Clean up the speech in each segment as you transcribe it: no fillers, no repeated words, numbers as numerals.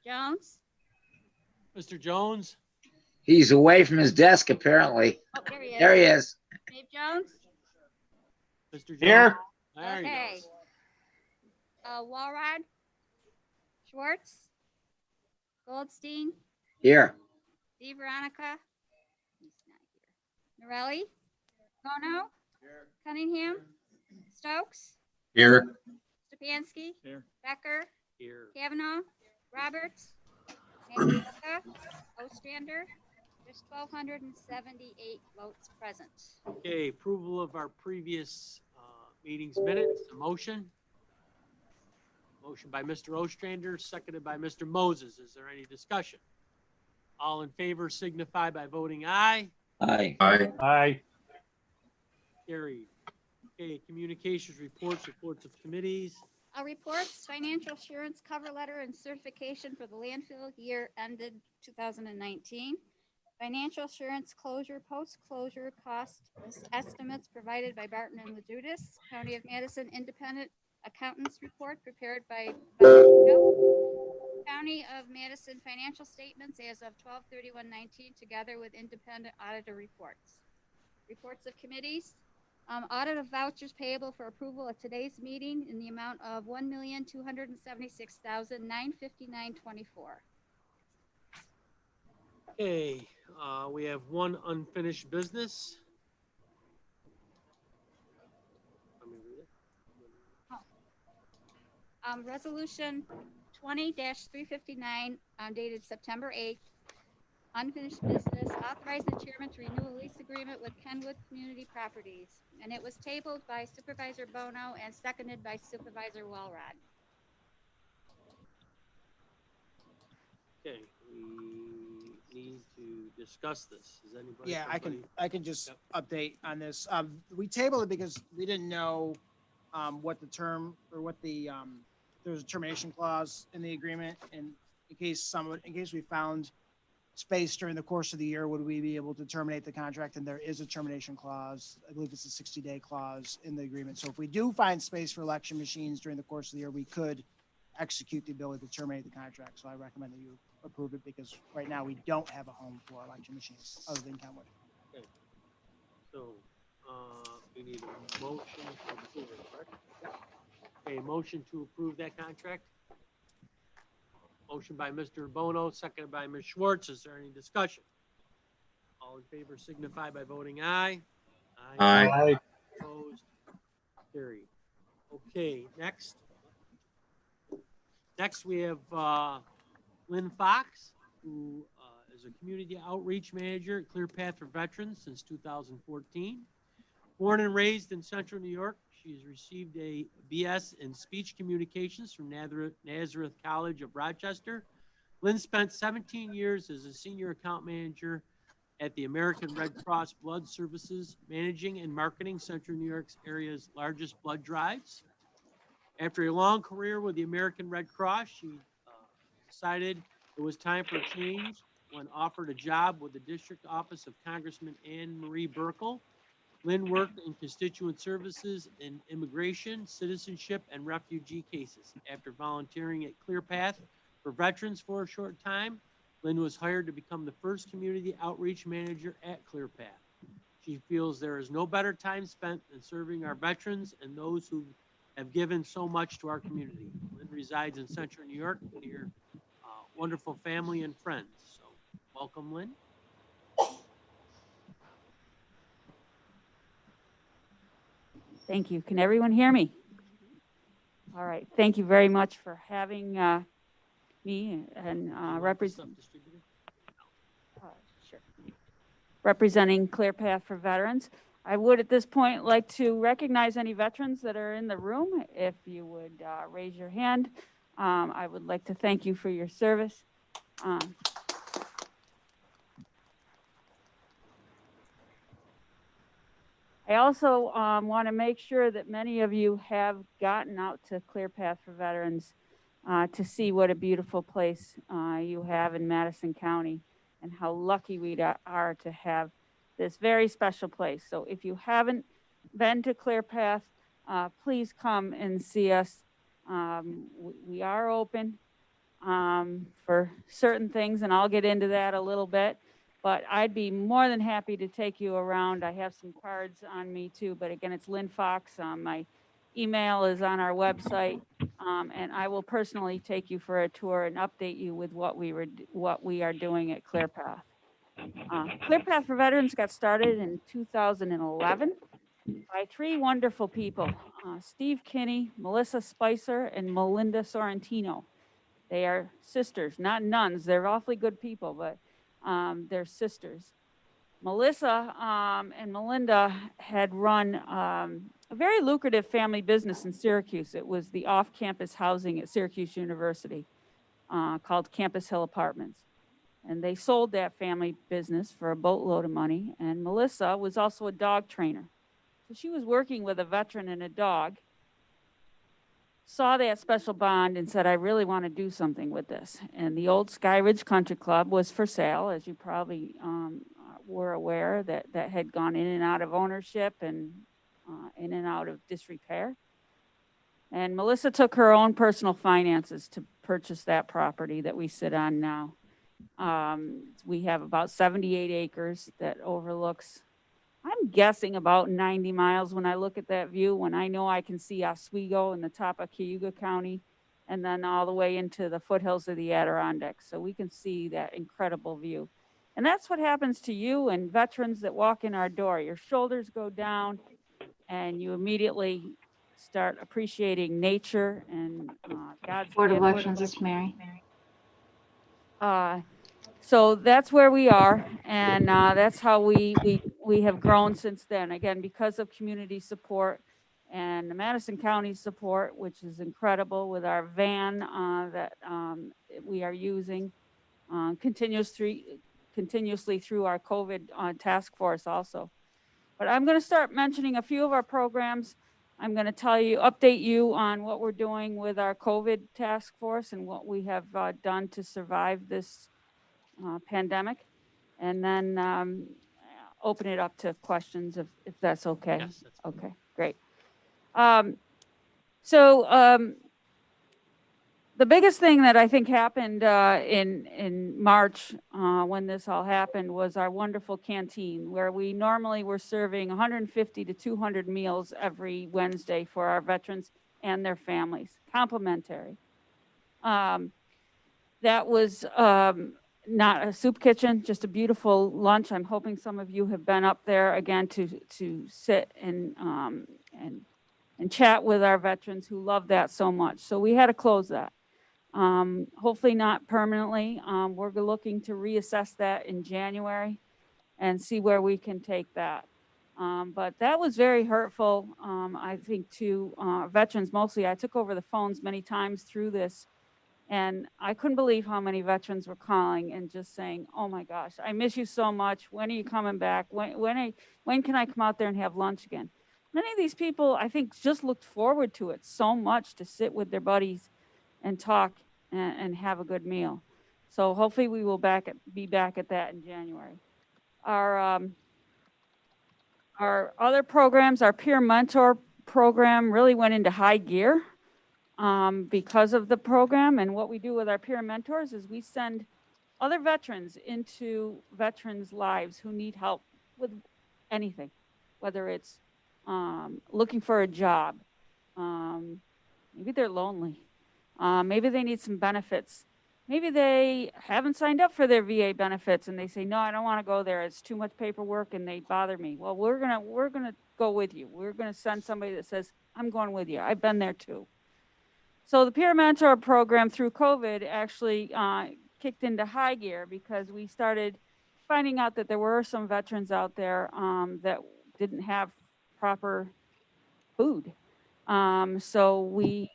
Jones? Mr. Jones? He's away from his desk, apparently. Oh, there he is. There he is. Dave Jones? Mr. Jones? Here. There you Okay. go. Walrod? Schwartz? Goldstein? Here. Steve Veronica? He's not here. Norelli? Bono? Here. Cunningham? Stokes? Here. Stepanski? Here. Becker? Here. Kavanaugh? Roberts? Mazzarella? Ostrander? There's 1,278 votes present. Okay, approval of our previous meeting's minutes. A motion? Motion by Mr. Ostrander, seconded by Mr. Moses. Is there any discussion? All in favor signify by voting aye. Aye. Aye. Aye. Carried. Okay, communications reports of committees. Reports, financial assurance cover letter and certification for the landfill year ended 2019. Financial assurance closure, post-closure cost estimates provided by Barton and Lejudas. County of Madison Independent Accountants Report prepared by County of Madison financial statements as of 12/31/19 together with independent auditor reports. Reports of committees. Audit of vouchers payable for approval at today's meeting in the amount of $1,276,959.24. Okay, we have one unfinished business. Let me read it. Resolution 20-359 dated September 8th. Unfinished business, authorize the chairman to renew a lease agreement with Kenwood Community Properties. And it was tabled by Supervisor Bono and seconded by Supervisor Walrod. Okay, we need to discuss this. Is anybody? Yeah, somebody- I can just Yep. update on this. We tabled it because we didn't know what the term or what the there was a termination clause in the agreement, and in case we found space during the course of the year, would we be able to terminate the contract? And there is a termination clause. I believe it's a 60-day clause in the agreement. So if we do find space for election machines during the course of the year, we could execute the ability to terminate the contract. So I recommend that you approve it because right now we don't have a home for election machines other than Kenwood. Okay. So, we need a motion to approve it, correct? Okay, motion to approve that contract. Motion by Mr. Bono, seconded by Ms. Schwartz. Is there any discussion? All in favor signify by voting aye. Aye. Opposed? Carried. Okay, next. Next, we have Lynn Fox, who is a community outreach manager at Clear Path for Veterans since 2014. Born and raised in Central New York, she has received a BS in speech communications from Nazareth College of Rochester. Lynn spent 17 years as a senior account manager at the American Red Cross Blood Services, managing and marketing Central New York's area's largest blood drives. After a long career with the American Red Cross, she decided it was time for a change when offered a job with the district office of Congressman Anne Marie Burkle. Lynn worked in constituent services in immigration, citizenship, and refugee cases. After volunteering at Clear Path for Veterans for a short time, Lynn was hired to become the first community outreach manager at Clear Path. She feels there is no better time spent than serving our veterans and those who have given so much to our community. Lynn resides in Central New York near wonderful family and friends. So welcome, Lynn. Thank you. Can everyone hear me? All right. Thank you very much for having me and representing Clear Path for Veterans. I would at this point like to recognize any veterans that are in the room. If you would raise your hand, I would like to thank you for your service. I also want to make sure that many of you have gotten out to Clear Path for Veterans to see what a beautiful place you have in Madison County and how lucky we are to have this very special place. So if you haven't been to Clear Path, please come and see us. We are open. for certain things, and I'll get into that a little bit. But I'd be more than happy to take you around. I have some cards on me too, but again, it's Lynn Fox. My email is on our website, and I will personally take you for a tour and update you with what we are doing at ClearPath. ClearPath for Veterans got started in 2011 by three wonderful people, Steve Kinney, Melissa Spicer, and Melinda Sorrentino. They are sisters, not nuns. They're awfully good people, but they're sisters. Melissa and Melinda had run a very lucrative family business in Syracuse. It was the off-campus housing at Syracuse University called Campus Hill Apartments. And they sold that family business for a boatload of money. And Melissa was also a dog trainer. So she was working with a veteran and a dog, saw that special bond and said, I really want to do something with this. And the old Sky Ridge Country Club was for sale, as you probably were aware, that had gone in and out of ownership and in and out of disrepair. And Melissa took her own personal finances to purchase that property that we sit on now. We have about 78 acres that overlooks, I'm guessing about 90 miles when I look at that view, when I know I can see Oswego and the top of Cayuga County, and then all the way into the foothills of the Adirondacks. So we can see that incredible view. And that's what happens to you and veterans that walk in our door. Your shoulders go down and you immediately start appreciating nature and God's Board of gift. Elections is Mary. So that's where we are, and that's how we have grown since then. Again, because of community support and the Madison County support, which is incredible with our van that we are using continuously through our COVID task force also. But I'm going to start mentioning a few of our programs. I'm going to update you on what we're doing with our COVID task force and what we have done to survive this pandemic, and then open it up to questions if that's okay. Yes, that's good. Okay, great. So the biggest thing that I think happened in March when this all happened was our wonderful canteen, where we normally were serving 150 to 200 meals every Wednesday for our veterans and their families, complimentary. That was not a soup kitchen, just a beautiful lunch. I'm hoping some of you have been up there again to sit and chat with our veterans who love that so much. So we had to close that. Hopefully not permanently. We're looking to reassess that in January and see where we can take that. But that was very hurtful, I think, to veterans mostly. I took over the phones many times through this, and I couldn't believe how many veterans were calling and just saying, oh my gosh, I miss you so much. When are you coming back? When can I come out there and have lunch again? Many of these people, I think, just looked forward to it so much, to sit with their buddies and talk and have a good meal. So hopefully we will be back at that in January. Our other programs, our peer mentor program really went into high gear because of the program. And what we do with our peer mentors is we send other veterans into veterans' lives who need help with anything, whether it's looking for a job, maybe they're lonely, maybe they need some benefits, maybe they haven't signed up for their VA benefits and they say, no, I don't want to go there, it's too much paperwork and they bother me. Well, we're gonna go with you. We're gonna send somebody that says, I'm going with you, I've been there too. So the peer mentor program through COVID actually kicked into high gear because we started finding out that there were some veterans out there that didn't have proper food. So we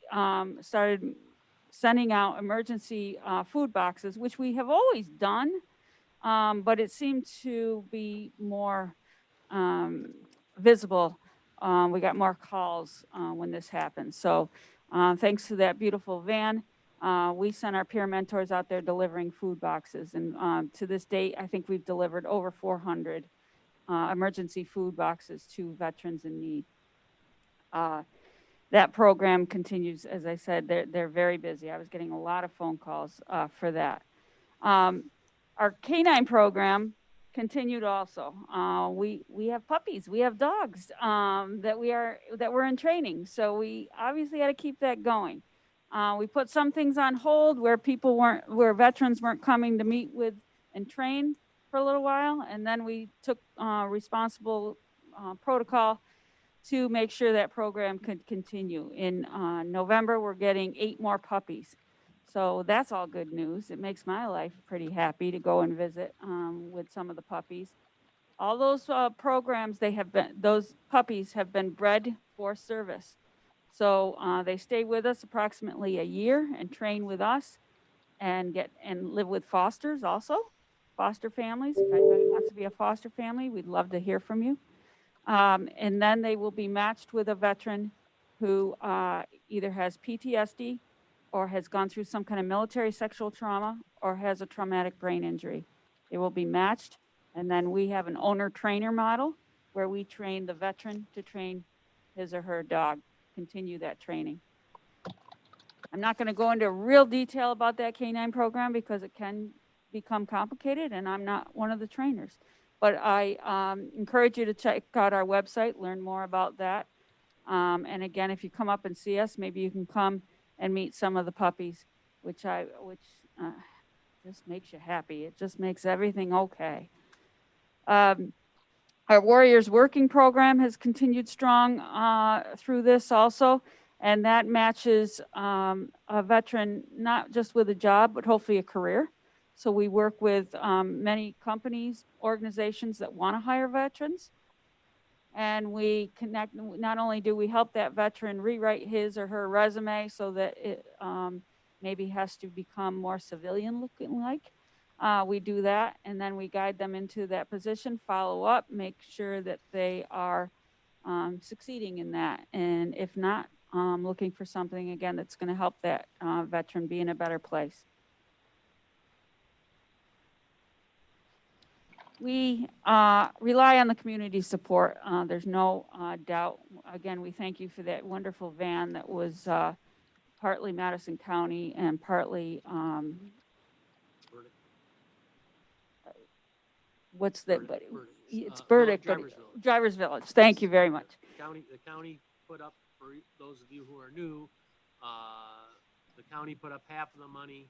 started sending out emergency food boxes, which we have always done, but it seemed to be more visible. We got more calls when this happened. So thanks to that beautiful van, we sent our peer mentors out there delivering food boxes. And to this date, I think we've delivered over 400 emergency food boxes to veterans in need. that program continues. As I said, they're very busy. I was getting a lot of phone calls for that. Our canine program continued also. We have puppies, we have dogs that we're in training. So we obviously had to keep that going. We put some things on hold where where veterans weren't coming to meet with and train for a little while, and then we took responsible protocol to make sure that program could continue. In November, we're getting 8 more puppies. So that's all good news. It makes my life pretty happy to go and visit with some of the puppies. All those programs, those puppies have been bred for service. So they stay with us approximately a year and train with us and live with fosters also, foster families. If anybody wants to be a foster family, we'd love to hear from you. And then they will be matched with a veteran who either has PTSD or has gone through some kind of military sexual trauma or has a traumatic brain injury. They will be matched. And then we have an owner-trainer model where we train the veteran to train his or her dog, continue that training. I'm not going to go into real detail about that canine program because it can become complicated and I'm not one of the trainers. But I encourage you to check out our website, learn more about that. And again, if you come up and see us, maybe you can come and meet some of the puppies, which just makes you happy. It just makes everything okay. Our Warriors Working Program has continued strong through this also, and that matches a veteran not just with a job, but hopefully a career. So we work with many companies, organizations that want to hire veterans. And we connect, not only do we help that veteran rewrite his or her resume so that it maybe has to become more civilian looking like, we do that. And then we guide them into that position, follow up, make sure that they are succeeding in that. And if not, looking for something again that's going to help that veteran be in a better place. We rely on the community support. There's no doubt. Again, we thank you for that wonderful van that was partly Madison County and partly, what's the, it's Burdick, but Drivers Village. Thank you very much. The county put up, for those of you who are new, the county put up half of the money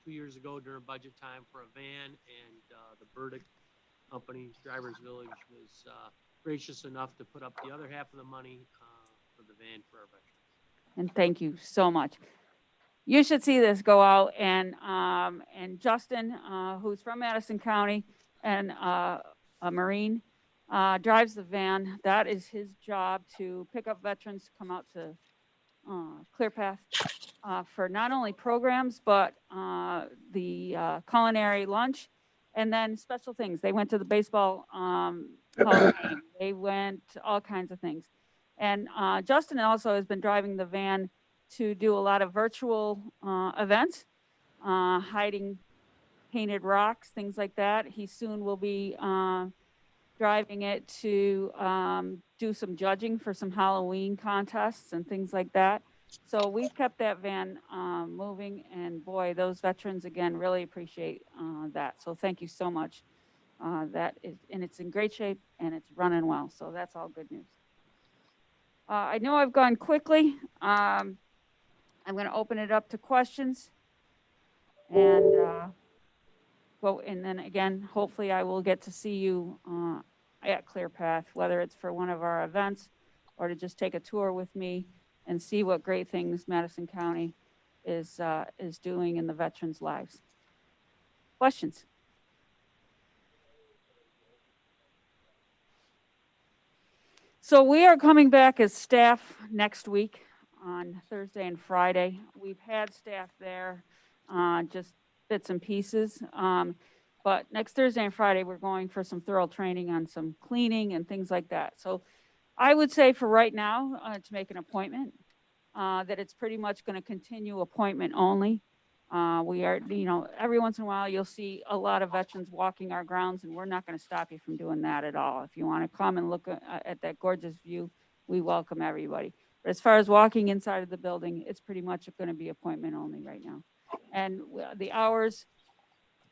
2 years ago during budget time for a van, and the Burdick company, Drivers Village, was gracious enough to put up the other half of the money for the van for our veterans. And thank you so much. You should see this go out, and Justin, who's from Madison County and a Marine, drives the van. That is his job, to pick up veterans to come out to Clear Path for not only programs, but the culinary lunch, and then special things. They went to the baseball Hall of Fame. They went to all kinds of things. And Justin also has been driving the van to do a lot of virtual events, hiding painted rocks, things like that. He soon will be driving it to do some judging for some Halloween contests and things like that. So we've kept that van moving, and boy, those veterans again really appreciate that. So thank you so much. And it's in great shape and it's running well. So that's all good news. I know I've gone quickly. I'm going to open it up to questions, and and then again, hopefully I will get to see you at Clear Path, whether it's for one of our events or to just take a tour with me and see what great things Madison County is doing in the veterans' lives. Questions? So we are coming back as staff next week on Thursday and Friday. We've had staff there, just bits and pieces. But next Thursday and Friday, we're going for some thorough training on some cleaning and things like that. So I would say for right now, to make an appointment, that it's pretty much going to continue appointment only. We are, every once in a while, you'll see a lot of veterans walking our grounds, and we're not going to stop you from doing that at all. If you want to come and look at that gorgeous view, we welcome everybody. But as far as walking inside of the building, it's pretty much going to be appointment only right now. And the hours,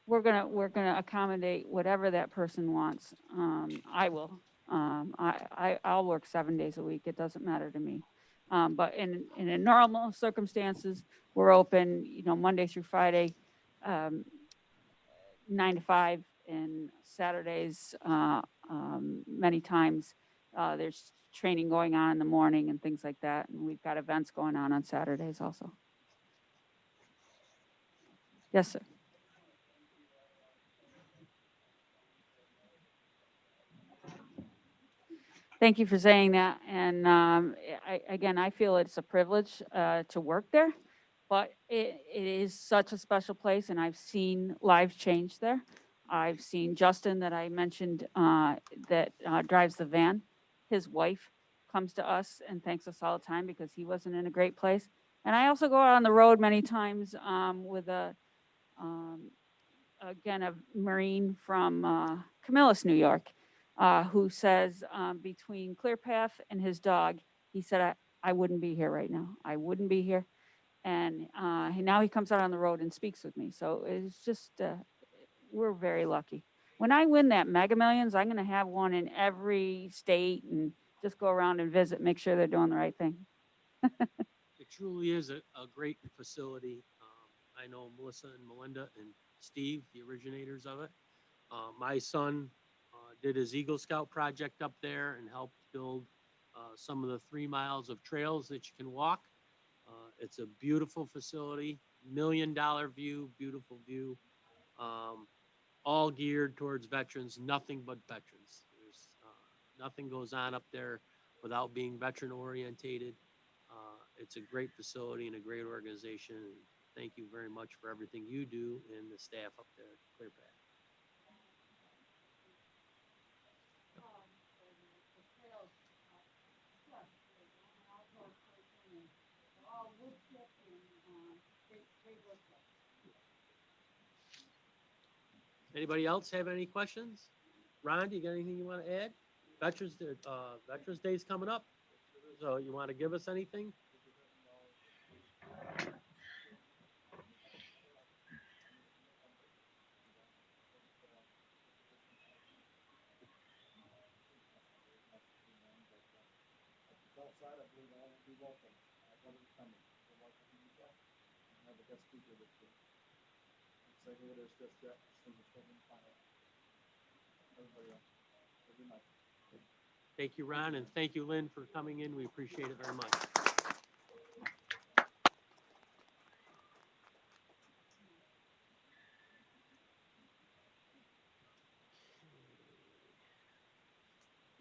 we're gonna accommodate whatever that person wants. I will. I'll work 7 days a week. It doesn't matter to me. But in a normal circumstances, we're open, Monday through Friday, 9 to 5, and Saturdays, many times, there's training going on in the morning and things like that. And we've got events going on Saturdays also. Yes, sir. Thank you for saying that. And I feel it's a privilege to work there, but it is such a special place, and I've seen lives change there. I've seen Justin that I mentioned that drives the van. His wife comes to us and thanks us all the time because he wasn't in a great place. And I also go out on the road many times with again, a Marine from Camillus, New York, who says between Clear Path and his dog, he said, I wouldn't be here right now. I wouldn't be here. And now he comes out on the road and speaks with me. So it's just, we're very lucky. When I win that Mega Millions, I'm going to have one in every state and just go around and visit, make sure they're doing the right thing. It truly is a great facility. I know Melissa and Melinda and Steve, the originators of it. My son did his Eagle Scout project up there and helped build some of the 3 miles of trails that you can walk. It's a beautiful facility, $1 million view, beautiful view, all geared towards veterans, nothing but veterans. There's nothing goes on up there without being veteran orientated. It's a great facility and a great organization. And thank you very much for everything you do and the staff up there at Clear Path. Anybody else have any questions? Ron, do you got anything you want to add? Veterans Day's coming up. So you want to give us anything? Thank you, Ron, and thank you, Lynn, for coming in. We appreciate it very much.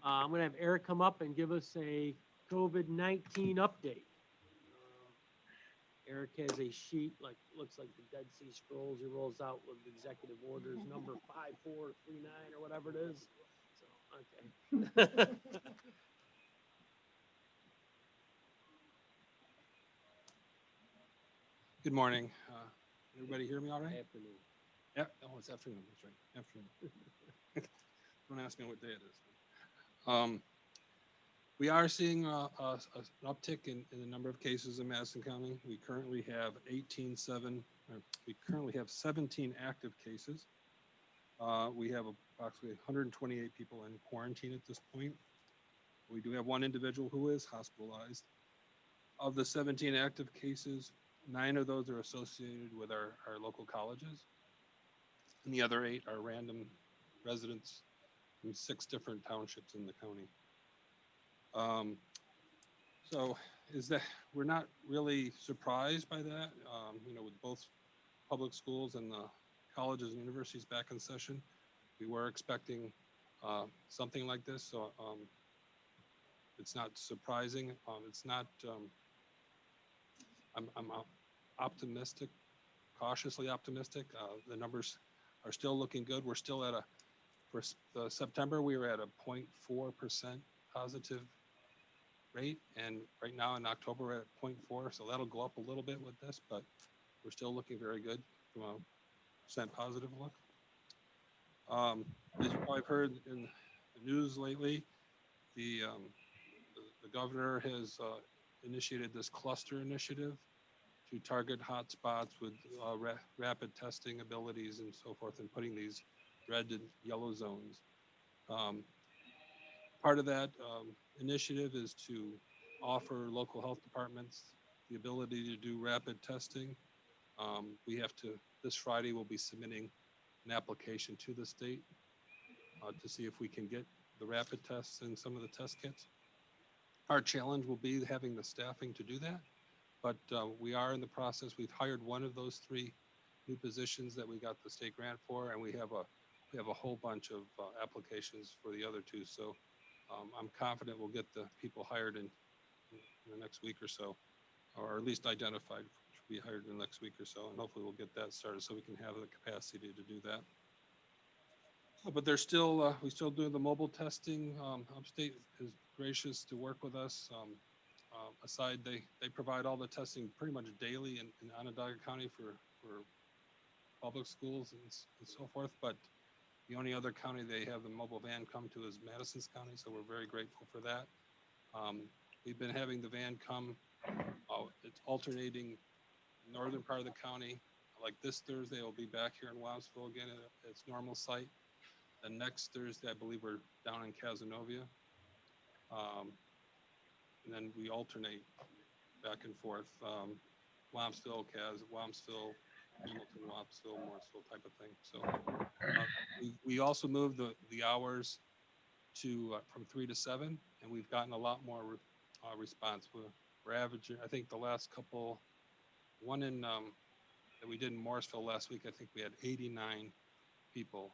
I'm going to have Eric come up and give us a COVID-19 update. Eric has a sheet, looks like the Dead Sea Scrolls. He rolls out with executive orders number 5439 or whatever it is. So, okay. Good morning. Everybody hear me all right? Afternoon. Yeah. Oh, it's afternoon. That's right. Afternoon. Don't ask me what day it is. We are seeing an uptick in the number of cases in Madison County. We currently have 17 active cases. We have approximately 128 people in quarantine at this point. We do have one individual who is hospitalized. Of the 17 active cases, 9 of those are associated with our local colleges, and the other 8 are random residents from 6 different townships in the county. So is that we're not really surprised by that, with both public schools and the colleges and universities back in session, we were expecting something like this. So it's not surprising. It's not, I'm optimistic, cautiously optimistic. The numbers are still looking good. We're still at for September, we were at a 0.4% positive rate. And right now in October, we're at 0.4. So that'll go up a little bit with this, but we're still looking very good from a percent positive look. As you probably heard in the news lately, the governor has initiated this cluster initiative to target hotspots with rapid testing abilities and so forth, and putting these red and yellow zones. Part of that initiative is to offer local health departments the ability to do rapid testing. We have to, this Friday, we'll be submitting an application to the state to see if we can get the rapid tests in some of the test kits. Our challenge will be having the staffing to do that, but we are in the process. We've hired one of those 3 new positions that we got the state grant for, and we have a whole bunch of applications for the other 2. So I'm confident we'll get the people hired in the next week or so, or at least identified to be hired in the next week or so, and hopefully we'll get that started so we can have the capacity to do that. But there's still, we still do the mobile testing. Upstate is gracious to work with us. Aside, they provide all the testing pretty much daily in Onondaga County for public schools and so forth. But the only other county they have the mobile van come to is Madison's County, so we're very grateful for that. We've been having the van come. It's alternating northern part of the county. Like this Thursday, it'll be back here in Wamsville again at its normal site. The next Thursday, I believe we're down in Cazenovia. And then we alternate back and forth. Wamsville, Wamsville, Hamilton, Wamsville, Morrisville type of thing. So we also moved the hours to from 3 to 7, and we've gotten a lot more response. We're averaging, I think the last couple, one in that we did in Morrisville last week, I think we had 89 people.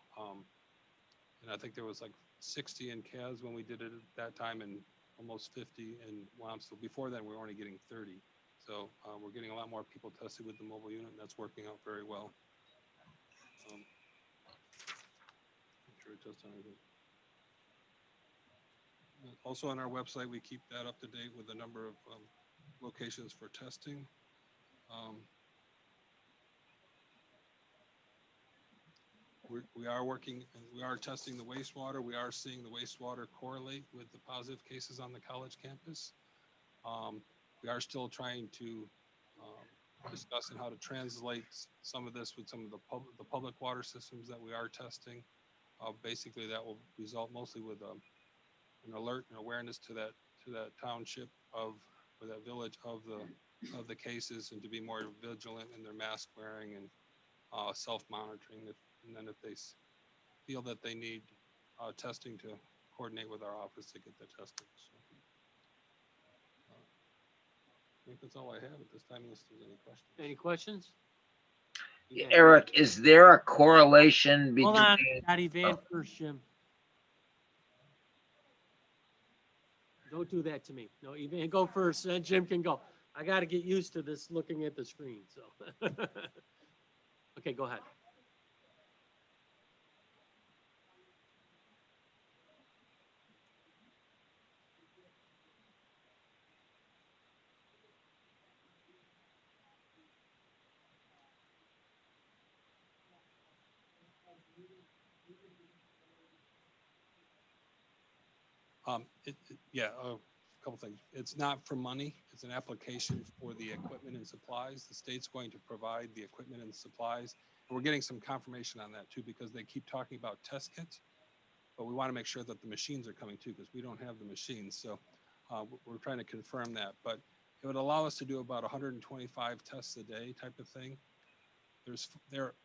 And I think there was like 60 in Kaz when we did it at that time, and almost 50 in Wamsville. Before then, we were only getting 30. So we're getting a lot more people tested with the mobile unit, and that's working out very well. I'm sure it touched on everything. Also on our website, we keep that up to date with the number of locations for testing. We are working and we are testing the wastewater. We are seeing the wastewater correlate with the positive cases on the college campus. We are still trying to discuss how to translate some of this with some of the public water systems that we are testing. Basically, that will result mostly with an alert and awareness to that township or that village of the cases, and to be more vigilant in their mask wearing and self-monitoring. And then if they feel that they need testing, to coordinate with our office to get the testing. So, I think that's all I have at this time, unless there's any questions. Any questions? Eric, is there a correlation between? Hold on, got Evan first, Jim. Don't do that to me. No, Evan, go first, then Jim can go. I got to get used to this looking at the screen, so. Okay, go ahead. Yeah, a couple things. It's not for money. It's an application for the equipment and supplies. The state's going to provide the equipment and supplies. And we're getting some confirmation on that too, because they keep talking about test kits, but we want to make sure that the machines are coming too, because we don't have the machines. So we're trying to confirm that, but it would allow us to do about 125 tests a day type of thing. They're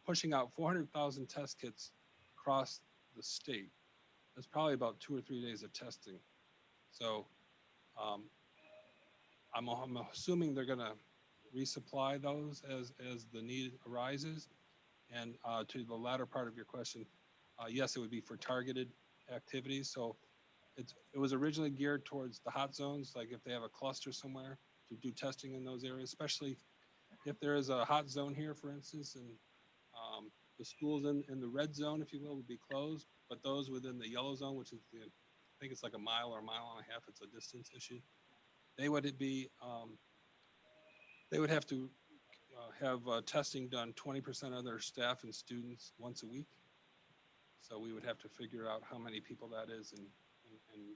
pushing out 400,000 test kits across the state. That's probably about 2 or 3 days of testing. So I'm assuming they're going to resupply those as the need arises. And to the latter part of your question, yes, it would be for targeted activities. So it was originally geared towards the hot zones, like if they have a cluster somewhere, to do testing in those areas, especially if there is a hot zone here, for instance, and the schools in the red zone, if you will, would be closed, but those within the yellow zone, which is I think it's like a mile or a mile and a half, it's a distance issue. They would have to have testing done 20% of their staff and students once a week. So we would have to figure out how many people that is and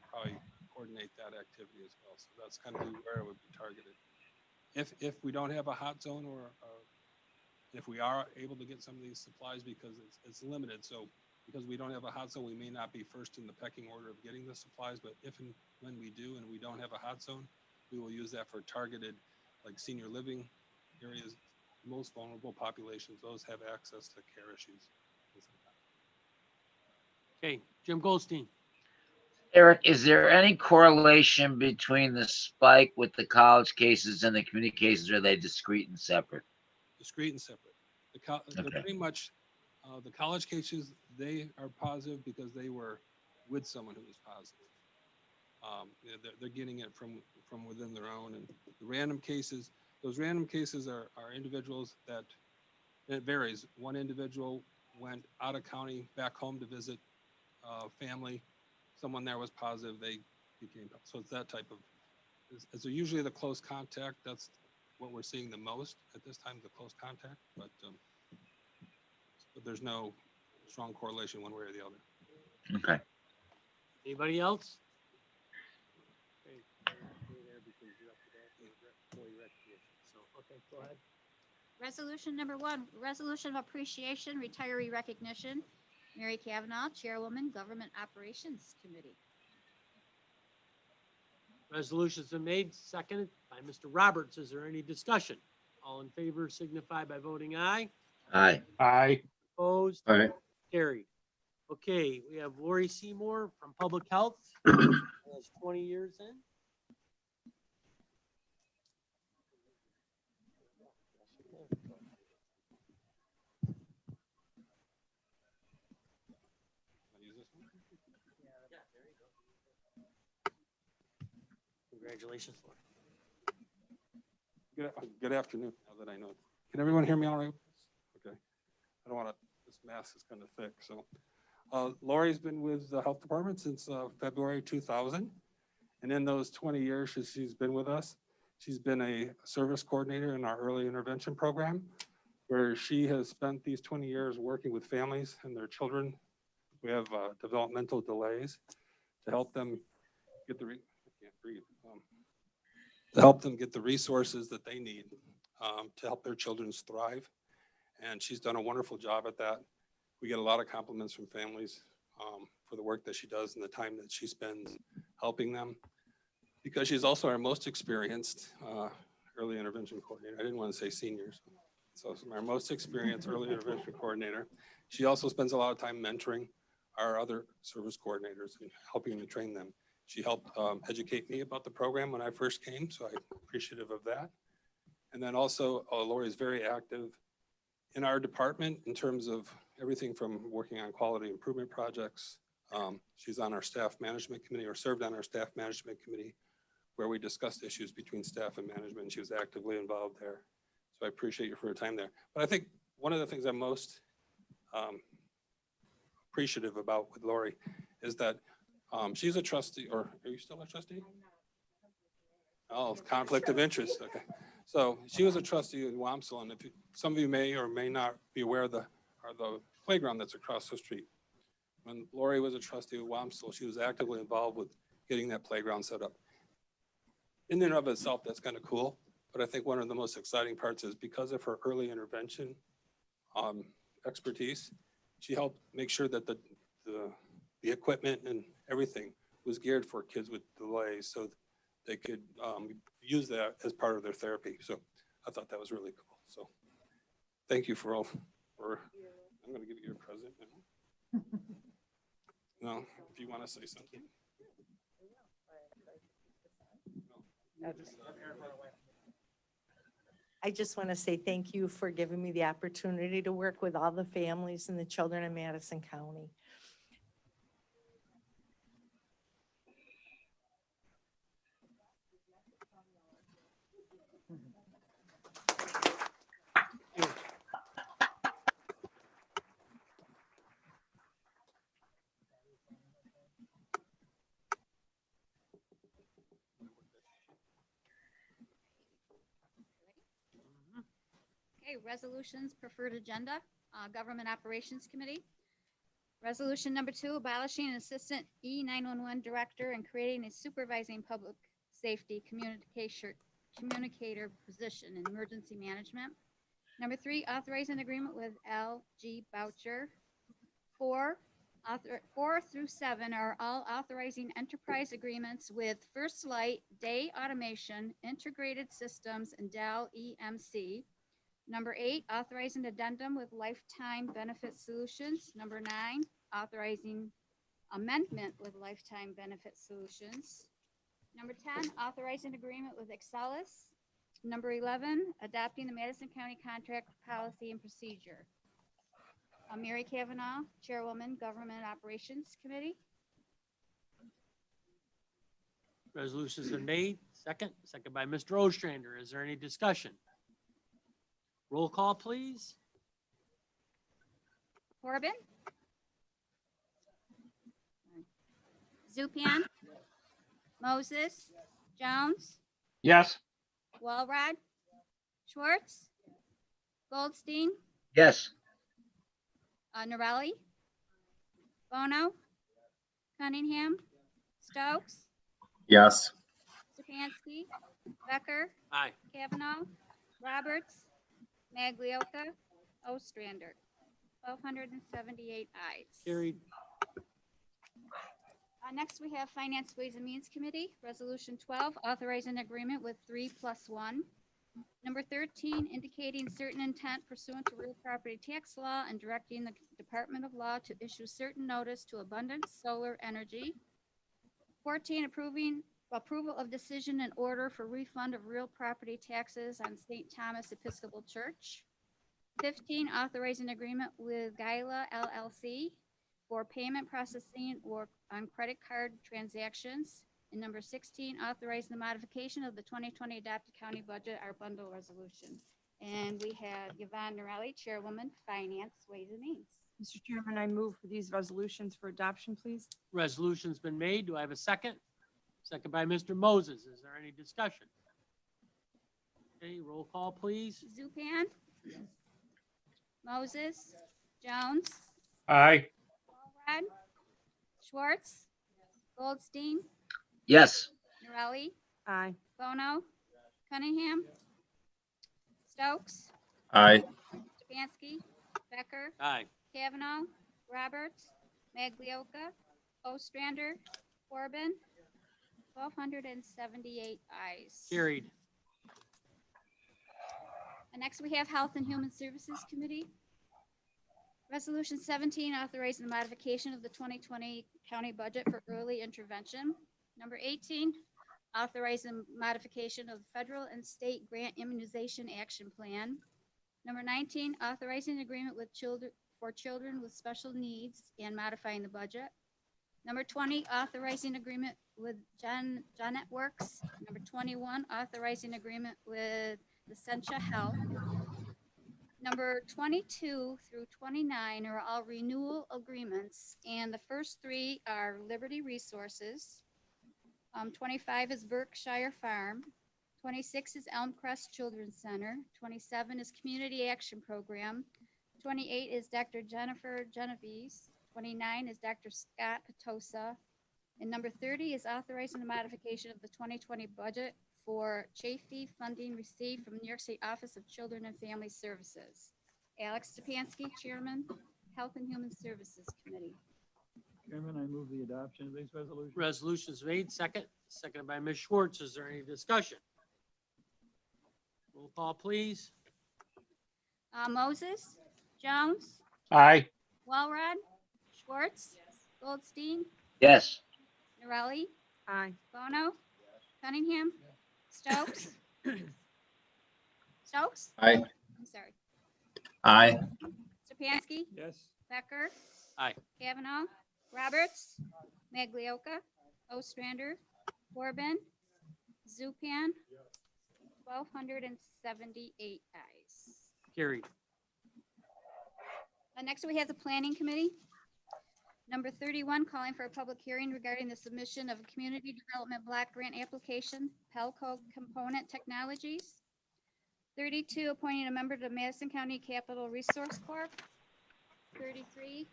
probably coordinate that activity as well. So that's kind of where it would be targeted. If we don't have a hot zone or if we are able to get some of these supplies because it's limited. So because we don't have a hot zone, we may not be first in the pecking order of getting the supplies, but if and when we do and we don't have a hot zone, we will use that for targeted, like senior living areas, most vulnerable populations, those have access to care issues. Things like that. Okay, Jim Goldstein. Eric, is there any correlation between the spike with the college cases and the community cases? Or are they discrete and separate? Discrete and separate. They're Okay. pretty much, the college cases, they are positive because they were with someone who was positive. They're getting it from within their own. And the random cases, those random cases are individuals that, it varies. One individual went out of county back home to visit family. Someone there was positive, they became, so it's that type of, it's usually the close contact. That's what we're seeing the most at this time, the close contact, but there's no strong correlation one way or the other. Okay. Anybody else? Okay, go ahead. Resolution number 1, resolution of appreciation, retiree recognition. Mary Kavanaugh, Chairwoman, Government Operations Committee. Resolution's been made, seconded by Mr. Roberts. Is there any discussion? All in favor signify by voting aye. Aye. Aye. Opposed? Aye. Carried. Okay, we have Lori Seymour from Public Health. That's 20 years in. Congratulations, Lori. Good afternoon, now that I know. Can everyone hear me all right? Okay. I don't want to, this mask is kind of thick. So Lori's been with the health department since February 2000. And in those 20 years she's been with us, she's been a service coordinator in our early intervention program, where she has spent these 20 years working with families and their children who have developmental delays to help them get the, I can't breathe. To help them get the resources that they need to help their children thrive. And she's done a wonderful job at that. We get a lot of compliments from families for the work that she does and the time that she spends helping them, because she's also our most experienced early intervention coordinator. I didn't want to say seniors. So our most experienced early intervention coordinator. She also spends a lot of time mentoring our other service coordinators and helping to train them. She helped educate me about the program when I first came, so I'm appreciative of that. And then also, Lori is very active in our department in terms of everything from working on quality improvement projects. She's on our staff management committee, or served on our staff management committee, where we discussed issues between staff and management. She was actively involved there. So I appreciate you for your time there. But I think one of the things I'm most appreciative about with Lori is that she's a trustee, or are you still a trustee? Oh, conflict of interest. Okay. So she was a trustee in Wamsle, and some of you may or may not be aware of the playground that's across the street. When Lori was a trustee at Wamsle, she was actively involved with getting that playground set up. In and of itself, that's kind of cool. But I think one of the most exciting parts is because of her early intervention expertise, she helped make sure that the equipment and everything was geared for kids with delays, so they could use that as part of their therapy. So I thought that was really cool. So thank you for all. I'm going to give you a present now. No, if you want to say something. I just want to say thank you for giving me the opportunity to work with all the families and the children in Madison County. Okay, resolutions, preferred agenda, Government Operations Committee. Resolution number 2, abolishing an assistant E911 director and creating a supervising public safety communicator position in emergency management. Number 3, authorizing an agreement with LG Boucher. 4 through 7 are all authorizing enterprise agreements with First Light, Day Automation, Integrated Systems, and Dell EMC. Number 8, authorizing addendum with Lifetime Benefit Solutions. Number 9, authorizing amendment with Lifetime Benefit Solutions. Number 10, authorizing agreement with Excelis. Number 11, adopting the Madison County Contract Policy and Procedure. Mary Kavanaugh, Chairwoman, Government Operations Committee. Resolution's been made. Second by Mr. Ostrander. Is there any discussion? Roll call, please. Corbin. Zupan. Moses. Jones. Yes. Walrod. Schwartz. Goldstein. Yes. Norelli. Bono. Cunningham. Stokes. Yes. Stefanski. Becker. Aye. Kavanaugh. Roberts. Maglioka. Ostrander. 1,278 ayes. Carried. Next, we have Finance, Ways and Means Committee. Resolution 12, authorizing agreement with 3+1. Number 13, indicating certain intent pursuant to real property tax law and directing the Department of Law to issue certain notice to Abundance Solar Energy. 14, approval of decision and order for refund of real property taxes on St. Thomas Episcopal Church. 15, authorizing agreement with Guyla LLC for payment processing or on credit card transactions. And number 16, authorizing the modification of the 2020 adopted county budget, our bundle resolution. And we have Yvonne Norelli, Chairwoman, Finance, Ways and Means. Mr. Chairman, I move for these resolutions for adoption, please. Resolution's been made. Do I have a second? Second by Mr. Moses. Is there any discussion? Okay, roll call, please. Zupan. Moses. Jones. Aye. Walrod. Schwartz. Goldstein. Yes. Norelli. Aye. Bono. Cunningham. Stokes. Aye. Stefanski. Becker. Aye. Kavanaugh. Roberts. Maglioka. Ostrander. Corbin. 1,278 ayes. Carried. And next we have Health and Human Services Committee. Resolution 17, authorizing the modification of the 2020 county budget for early intervention. Number 18, authorizing modification of federal and state grant immunization action plan. Number 19, authorizing agreement with children with special needs and modifying the budget. Number 20, authorizing agreement with Janet Works. Number 21, authorizing agreement with Essentia Health. Number 22 through 29 are all renewal agreements, and the first 3 are Liberty Resources. 25 is Berkshire Farm. 26 is Elmcrest Children's Center. 27 is Community Action Program. 28 is Dr. Jennifer Genovese. 29 is Dr. Scott Petosa. And number 30 is authorizing the modification of the 2020 budget for Chafee funding received from the New York State Office of Children and Family Services. Alex Stefanski, Chairman, Health and Human Services Committee. Chairman, I move the adoption of these resolutions. Resolution's made. Seconded by Ms. Schwartz. Is there any discussion? Roll call, please. Moses, Jones, Aye. Walrod, Schwartz, Goldstein, Yes. Norelli, Aye. Bono, Cunningham, Stokes. Stokes? Aye. I'm sorry. Aye. Stefanski, Yes. Becker. Aye. Kavanaugh, Roberts, Maglioka, Ostrander, Corbin, Zupan, 1,278 ayes. Carried. Next, we have the Planning Committee. Number 31, calling for a public hearing regarding the submission of a Community Development Block Grant application, Pelco Component Technologies. 32, appointing a member to Madison County Capital Resource Corp. 33,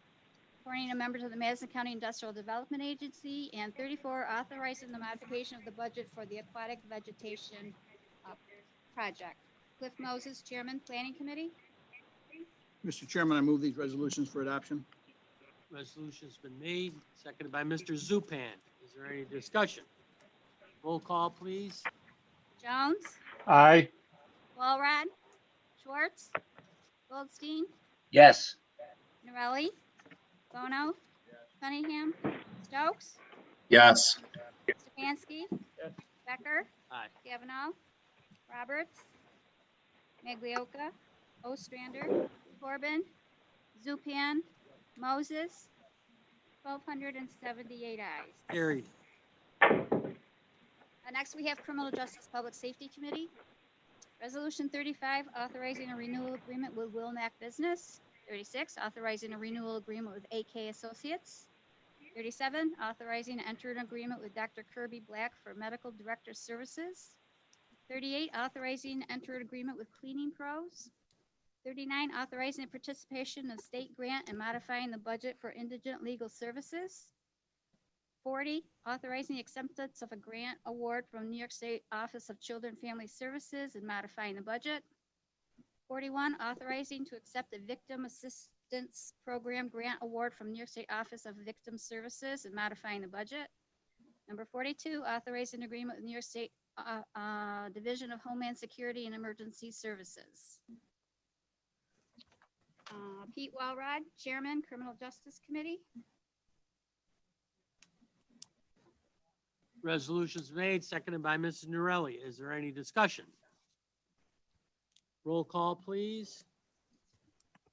appointing a member to the Madison County Industrial Development Agency, and 34, authorizing the modification of the budget for the aquatic vegetation project. Cliff Moses, Chairman, Planning Committee. Mr. Chairman, I move these resolutions for adoption. Resolution's been made, seconded by Mr. Zupan. Is there any discussion? Roll call, please. Jones, Aye. Walrod, Schwartz, Goldstein, yes, Norelli, Bono, Cunningham, Stokes, Yes. Stefanski, Yes. Becker, Aye. Kavanaugh, Roberts, Maglioka, Ostrander, Corbin, Zupan, Moses, 1,278 ayes. Carried. Next, we have Criminal Justice Public Safety Committee. Resolution 35, authorizing a renewal agreement with Wilmac Business. 36, authorizing a renewal agreement with AK Associates. 37, authorizing to enter an agreement with Dr. Kirby Black for medical director services. 38, authorizing to enter an agreement with Cleaning Pros. 39, authorizing the participation in state grant and modifying the budget for indigent legal services. 40, authorizing the acceptance of a grant award from New York State Office of Children and Family Services and modifying the budget. 41, authorizing to accept the Victim Assistance Program Grant Award from New York State Office of Victim Services and modifying the budget. Number 42, authorizing an agreement with New York State Division of Homeland Security and Emergency Services. Pete Walrod, Chairman, Criminal Justice Committee. Resolution's made, seconded by Mrs. Norelli. Is there any discussion? Roll call, please.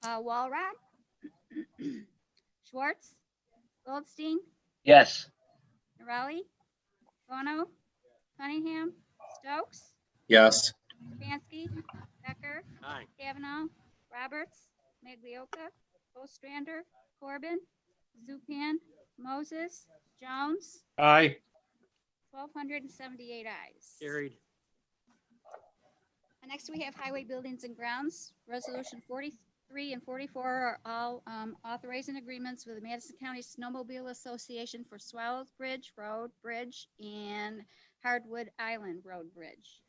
Walrod, Schwartz, Goldstein, yes, Norelli, Bono, Cunningham, Stokes, Yes. Stefanski, Becker, Aye. Kavanaugh, Roberts, Maglioka, Ostrander, Corbin, Zupan, Moses, Jones, Aye. 1,278 ayes. Carried. And next, we have Highway Buildings and Grounds. Resolution 43 and 44 are all authorizing agreements with the Madison County Snowmobile Association for Swallows Bridge Road Bridge and Hardwood Island Road Bridge.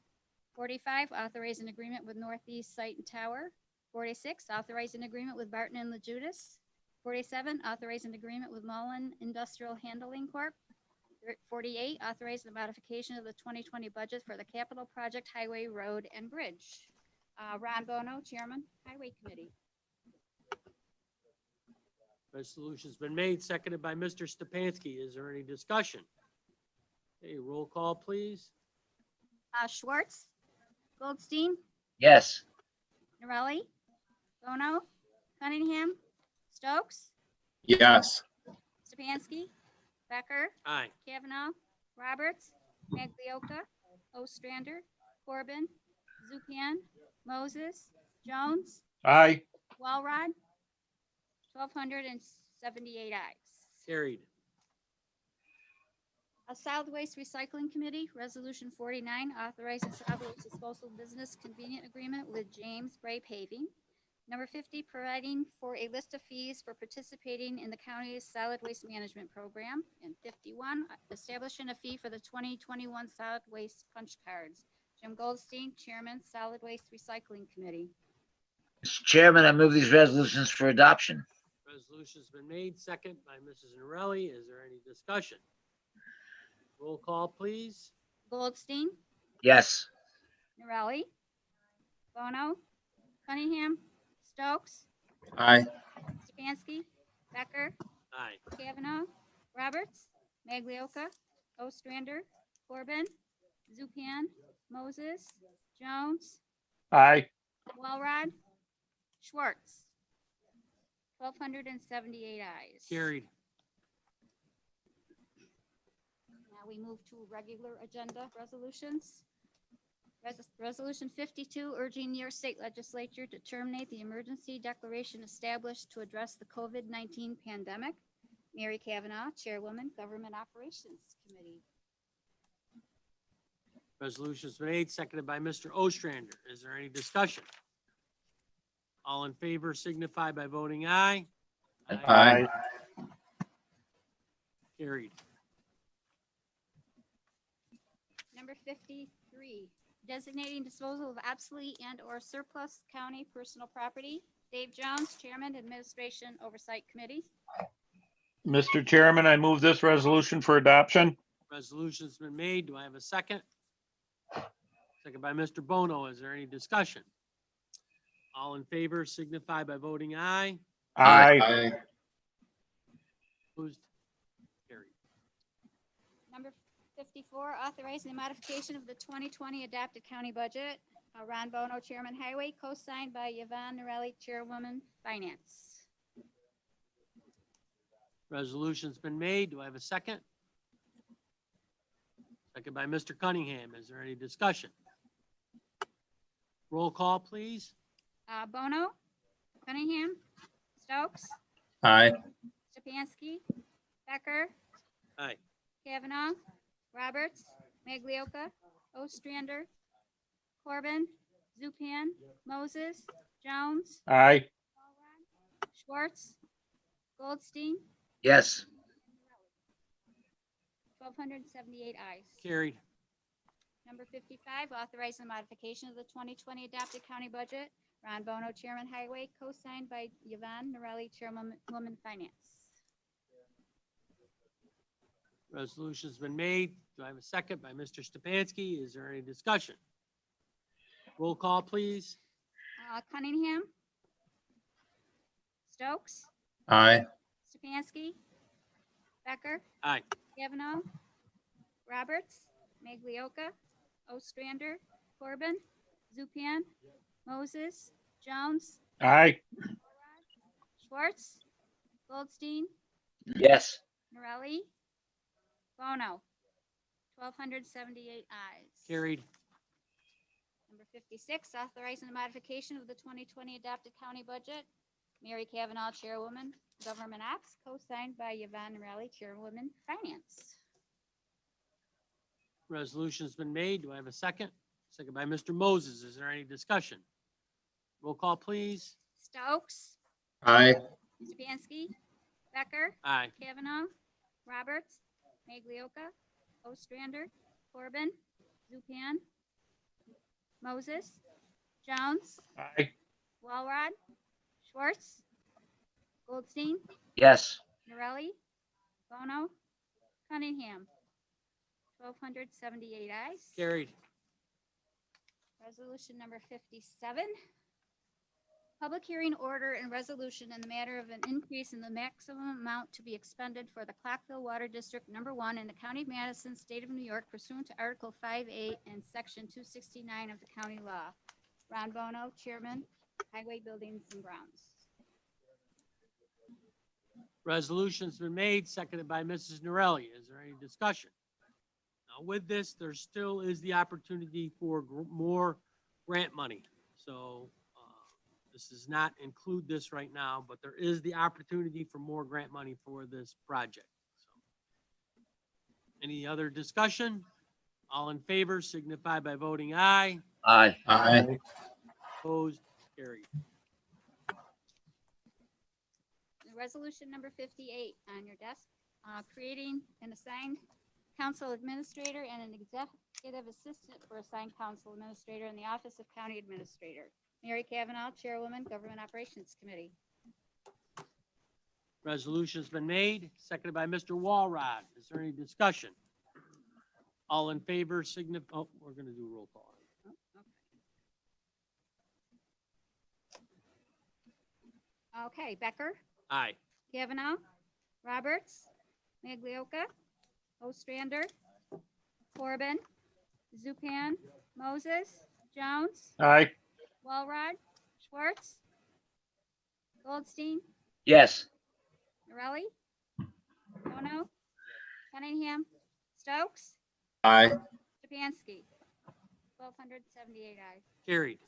45, authorizing agreement with Northeast Site and Tower. 46, authorizing agreement with Barton and LaJudas. 47, authorizing agreement with Mullen Industrial Handling Corp. 48, authorizing the modification of the 2020 budget for the capital project highway, road, and bridge. Ron Bono, Chairman, Highway Committee. Resolution's been made, seconded by Mr. Stefanski. Is there any discussion? Okay, roll call, please. Schwartz, Goldstein, yes, Norelli, Bono, Cunningham, Stokes, Yes. Stefanski, Becker, Aye. Kavanaugh, Roberts, Maglioka, Ostrander, Corbin, Zupan, Moses, Jones, Aye. Walrod, 1,278 ayes. Carried. A Solid Waste Recycling Committee, Resolution 49, authorizing solid waste disposal business convenient agreement with James Bray Paving. Number 50, providing for a list of fees for participating in the county's solid waste management program. And 51, establishing a fee for the 2021 solid waste punch cards. Jim Goldstein, Chairman, Solid Waste Recycling Committee. Mr. Chairman, I move these resolutions for adoption. Resolution's been made, second by Mrs. Norelli. Is there any discussion? Roll call, please. Goldstein, Yes, Norelli, Bono, Cunningham, Stokes, Aye. Stefanski, Becker, Aye. Kavanaugh, Roberts, Maglioka, Ostrander, Corbin, Zupan, Moses, Jones, Aye. Walrod, Schwartz. 1,278 ayes. Carried. Now we move to regular agenda resolutions. Resolution 52, urging New York State Legislature to terminate the emergency declaration established to address the COVID-19 pandemic. Mary Kavanaugh, Chairwoman, Government Operations Committee. Resolution's been made, seconded by Mr. Ostrander. Is there any discussion? All in favor signify by voting aye. Aye. Carried. Number 53, designating disposal of obsolete and/or surplus county personal property. Dave Jones, Chairman, Administration Oversight Committee. Mr. Chairman, I move this resolution for adoption. Resolution's been made. Do I have a second? Second by Mr. Bono. Is there any discussion? All in favor signify by voting aye. Aye. Opposed? Carried. Number 54, authorizing the modification of the 2020 adopted county budget. Ron Bono, Chairman Highway, co-signed by Yvonne Norelli, Chairwoman Finance. Resolution's been made. Do I have a second? Second by Mr. Cunningham. Is there any discussion? Roll call, please. Bono, Cunningham, Stokes, Aye. Stefanski, Becker, Aye. Kavanaugh, Roberts, Maglioka, Ostrander, Corbin, Zupan, Moses, Jones, Aye. Schwartz, Goldstein, yes, 1,278 ayes. Carried. Number 55, authorizing the modification of the 2020 adopted county budget. Ron Bono, Chairman Highway, co-signed by Yvonne Norelli, Chairwoman Finance. Resolution's been made. Do I have a second by Mr. Stefanski? Is there any discussion? Roll call, please. Cunningham, Stokes, Aye. Stefanski, Becker, Aye. Kavanaugh, Roberts, Maglioka, Ostrander, Corbin, Zupan, Moses, Jones, Aye. Schwartz, Goldstein, yes, Norelli, Bono, 1,278 ayes. Carried. Number 56, authorizing the modification of the 2020 adopted county budget. Mary Kavanaugh, Chairwoman, Government Ops, co-signed by Yvonne Norelli, Chairwoman, Finance. Resolution's been made. Do I have a second? Second by Mr. Moses. Is there any discussion? Roll call, please. Stokes, Aye. Stefanski, Becker, Aye. Kavanaugh, Roberts, Maglioka, Ostrander, Corbin, Zupan, Moses, Jones, Aye. Walrod, Schwartz, Goldstein, yes, Norelli, Bono, Cunningham, 1,278 ayes. Carried. Resolution number 57. Public hearing order and resolution in the matter of an increase in the maximum amount to be expended for the Clockville Water District Number 1 in the County of Madison, State of New York pursuant to Article 5A and Section 269 of the county law. Ron Bono, Chairman, Highway Buildings and Grounds. Resolution's been made, seconded by Mrs. Norelli. Is there any discussion? Now, with this, there still is the opportunity for more grant money. So this does not include this right now, but there is the opportunity for more grant money for this project. So, any other discussion? All in favor signify by voting aye. aye, Aye. Opposed? Carried. Resolution number 58 on your desk, creating an assigned council administrator and an executive assistant for assigned council administrator in the Office of County Administrator. Mary Kavanaugh, Chairwoman, Government Operations Committee. Resolution's been made, seconded by Mr. Walrod. Is there any discussion? All in favor signify, oh, we're gonna do roll call. Okay, Becker, Aye. Kavanaugh, Roberts, Maglioka, Ostrander, Corbin, Zupan, Moses, Jones, Aye. Walrod, Schwartz, Goldstein, yes, Norelli, Bono, Cunningham, Stokes, Aye. Stefanski, 1,278 ayes. Carried.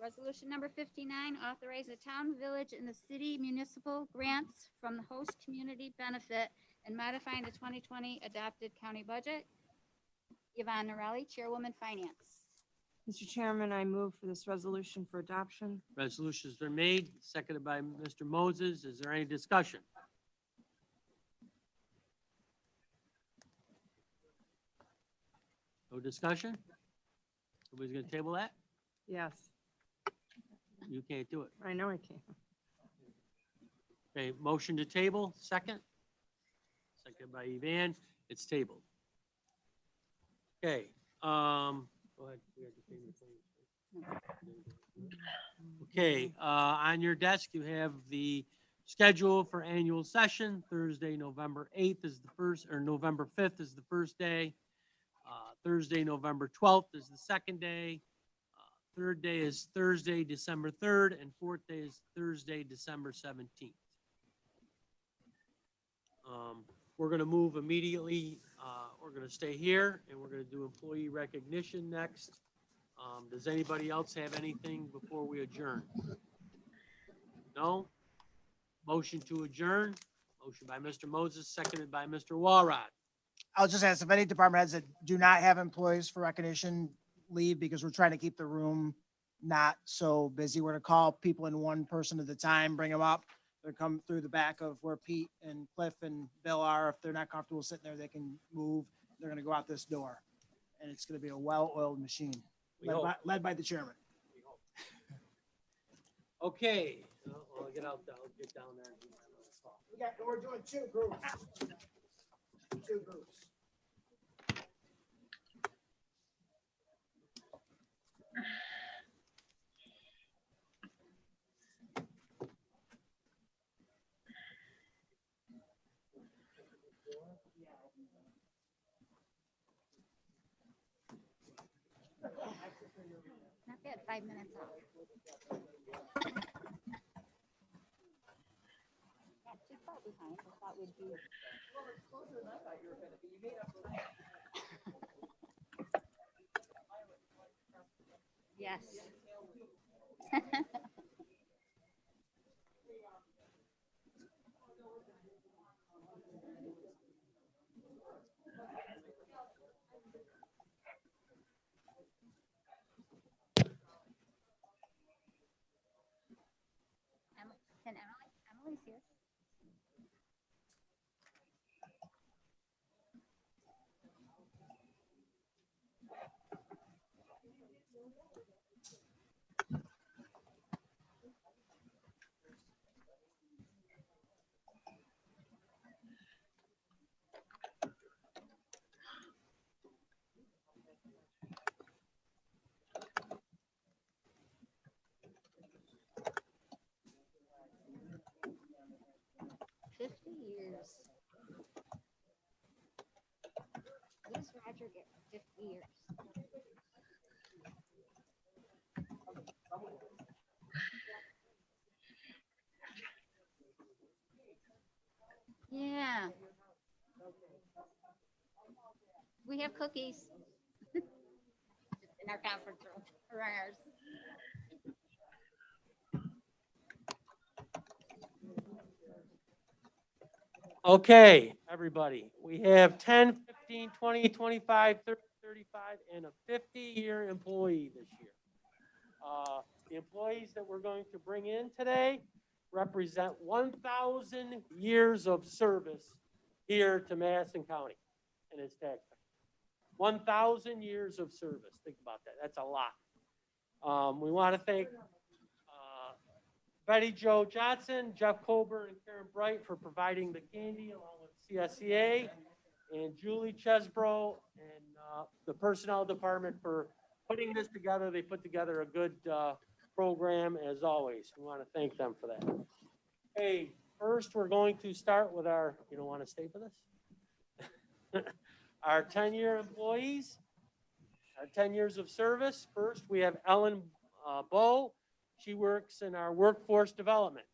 Resolution number 59, authorize the town, village, and the city municipal grants from the host community benefit and modifying the 2020 adopted county budget. Yvonne Norelli, Chairwoman Finance. Mr. Chairman, I move for this resolution for adoption. Resolution's been made, seconded by Mr. Moses. Is there any discussion? No discussion? Nobody's gonna table that? Yes, You can't do it. I know I can. Okay, motion to table, second? Second by Evan, it's tabled. Okay, go ahead. We have to pay the claims. Okay, on your desk, you have the schedule for annual session. Thursday, November 8th is the first, or November 5th is the first day. Thursday, November 12th is the second day. Third day is Thursday, December 3rd, and fourth day is Thursday, December 17th. We're gonna move immediately, we're gonna stay here, and we're gonna do employee recognition next. Does anybody else have anything before we adjourn? No? Motion to adjourn, motion by Mr. Moses, seconded by Mr. Walrod. I'll just ask if any department heads that do not have employees for recognition, leave, because we're trying to keep the room not so busy. We're gonna call people in one person at a time, bring them up. They come through the back of where Pete and Cliff and Bill are. If they're not comfortable sitting there, they can move. They're gonna go out this door. And it's gonna be a well-oiled machine, We hope. led by the chairman. Okay, I'll get out, I'll get down there. And do my little talk. We're doing two groups. Two groups. Not bad, 5 minutes off. Not too far behind. I thought we'd be. Yes. Can Emily's here. Years. What does Roger get for 50 years? Yeah. We have cookies in our conference room, or ours. Okay, everybody, we have 10, 15, 20, 25, 30, 35, and a 50-year employee this year. The employees that we're going to bring in today represent 1,000 years of service here to Madison County and its taxpayers. 1,000 years of service. Think about that. That's a lot. We want to thank Betty Jo Johnson, Jeff Colburn, and Karen Bright for providing the candy along with CSEA, and Julie Chesbro and the personnel department for putting this together. They put together a good program as always. We want to thank them for that. Hey, first we're going to start with our, you don't want to stay for this? Our 10-year employees, our 10 years of service. First, we have Ellen Bowe. She works in our workforce development.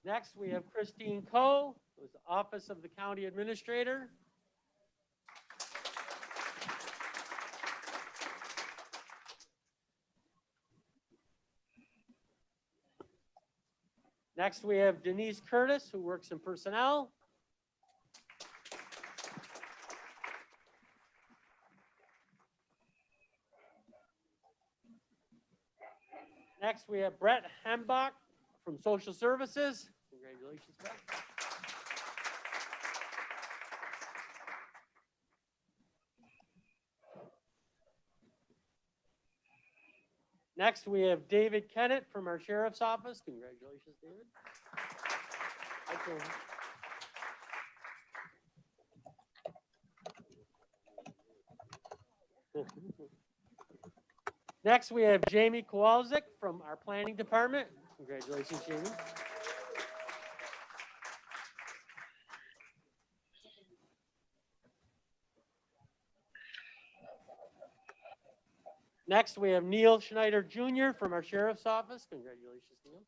Next, we have Christine Coe, who's the Office of the County Administrator. Next, we have Denise Curtis, who works in personnel. Next, we have Brett Hembach from Social Services. Congratulations, Brett. Next, we have David Kennett from our Sheriff's Office. Congratulations, David. Next, we have Jamie Kowalczyk from our Planning Department. Congratulations, Jamie. Next, we have Neil Schneider Jr. from our Sheriff's Office. Congratulations, Neil.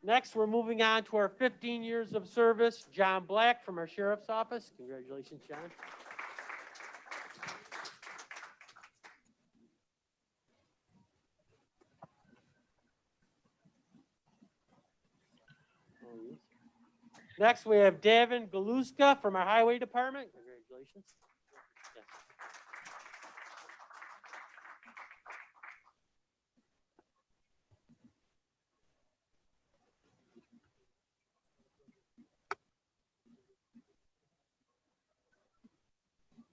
Next, we're moving on to our 15 years of service, John Black from our Sheriff's Office. Congratulations, John. Next, we have Davin Galuska from our Highway Department. Congratulations. Yes.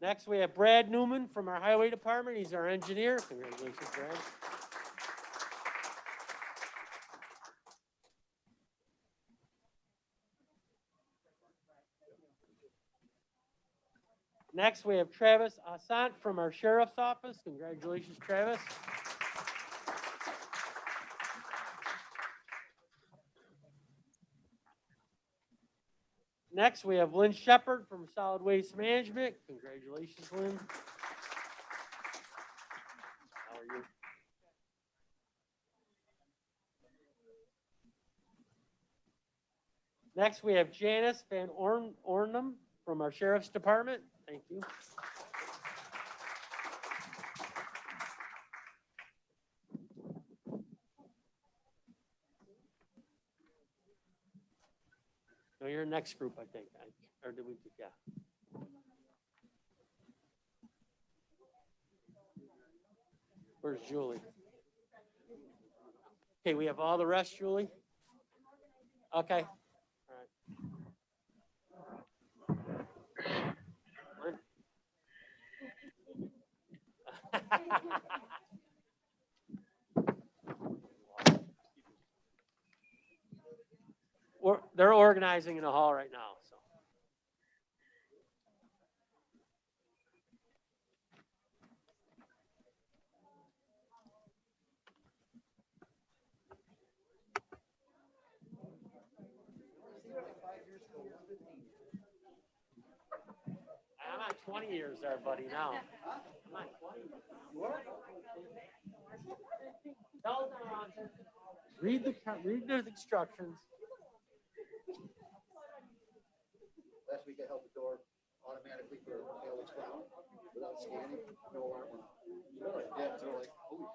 Next, we have Brad Newman from our Highway Department. He's our engineer. Congratulations, Brad. Next, we have Travis Assant from our Sheriff's Office. Congratulations, Travis. Next, we have Lynn Shepard from Solid Waste Management. Congratulations, Lynn. How are you? Next, we have Janice Van Ornum from our Sheriff's Department. Thank you. No, you're next group, I think. Or did we? Yeah. Where's Julie? Okay, we have all the rest, Julie? Okay. All right. They're organizing in the hall right now, so. I'm on 20 years there, buddy, now. I'm on 20 years. You are? Tell them, read the instructions. Last week I held the door automatically for Alex Brown without scanning, no alarm went off. Yeah, so like, oh,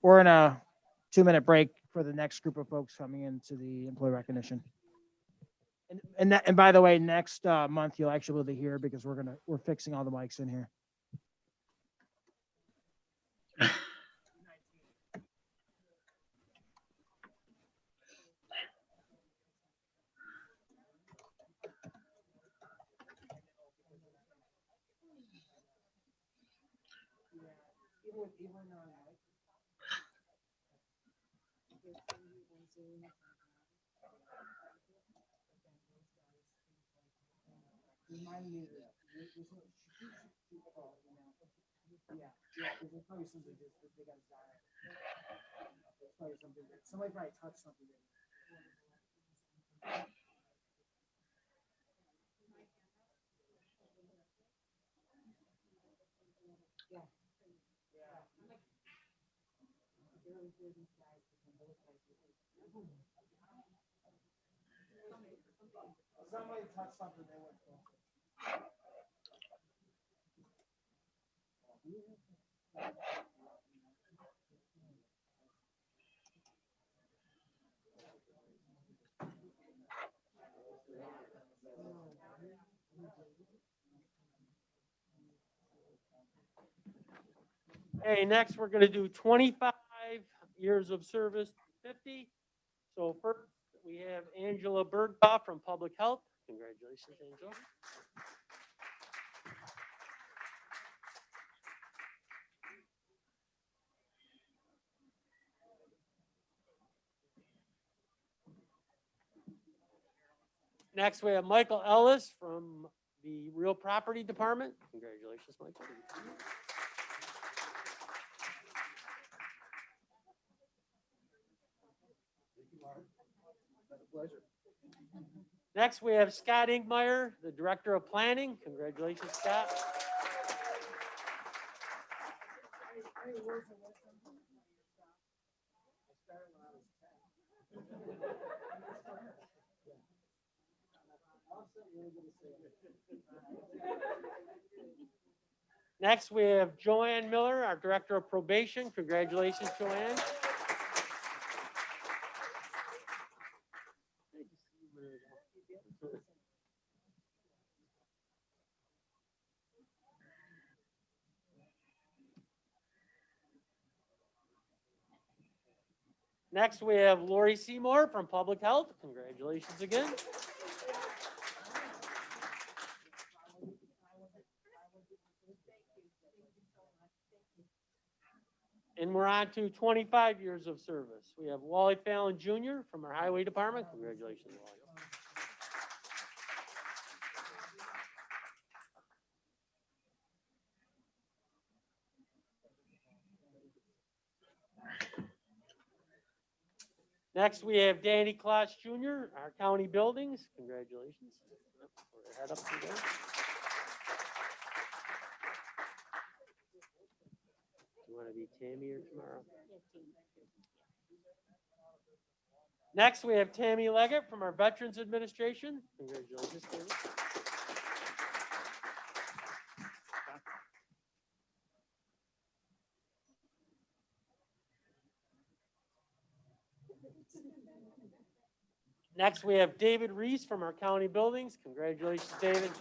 we're in a 2-minute break for the next group of folks coming into the employee recognition. And by the way, next month you'll actually be able to hear because we're fixing all the mics in here. Somebody probably touched something. Somebody touched something they went for. Okay, next we're gonna do 25 years of service, 50. So first, we have Angela Berghoff from Public Health. Congratulations, Angela. Next, we have Michael Ellis from the Real Property Department. Congratulations, Michael. Next, we have Scott Inkmeyer, the Director of Planning. Congratulations, Scott. Next, we have Joanne Miller, our Director of Probation. Congratulations, Joanne. Next, we have Lori Seymour from Public Health. Congratulations again. And we're on to 25 years of service. We have Wally Fallon Jr. from our Highway Department. Congratulations, Wally. Next, we have Danny Kloss Jr., our county buildings. Congratulations. Head up to there. You want to be Tammy or tomorrow? Next, we have Tammy Leggett from our Veterans Administration. Congratulations, Tammy. Next, we have David Reese from our county buildings. Congratulations, David.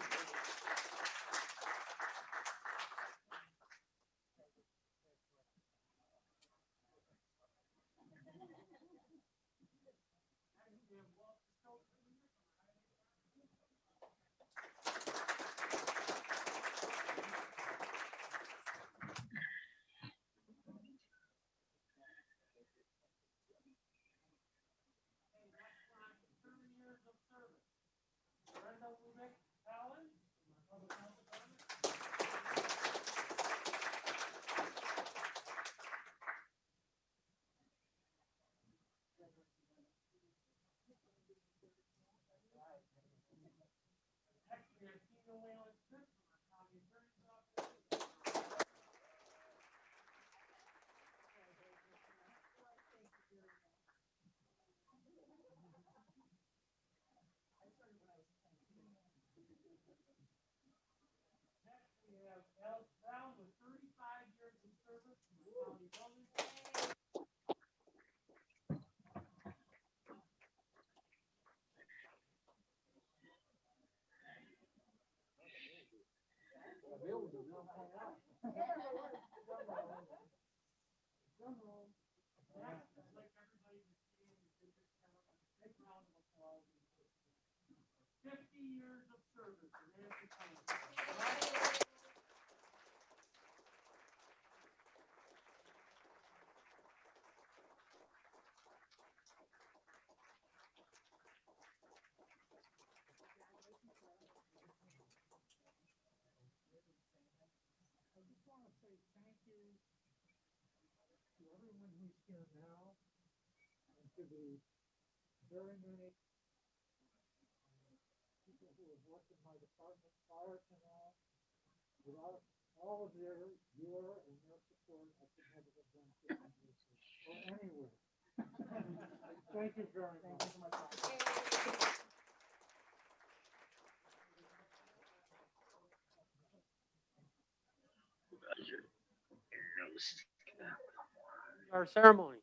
Our ceremony.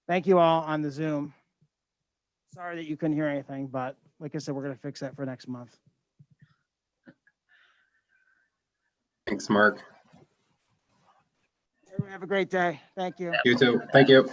Thank you all on the Zoom. Sorry that you couldn't hear anything, but like I said, we're gonna fix that for next month. Thanks, Mark. Everyone have a great day. Thank you. You too. Thank you.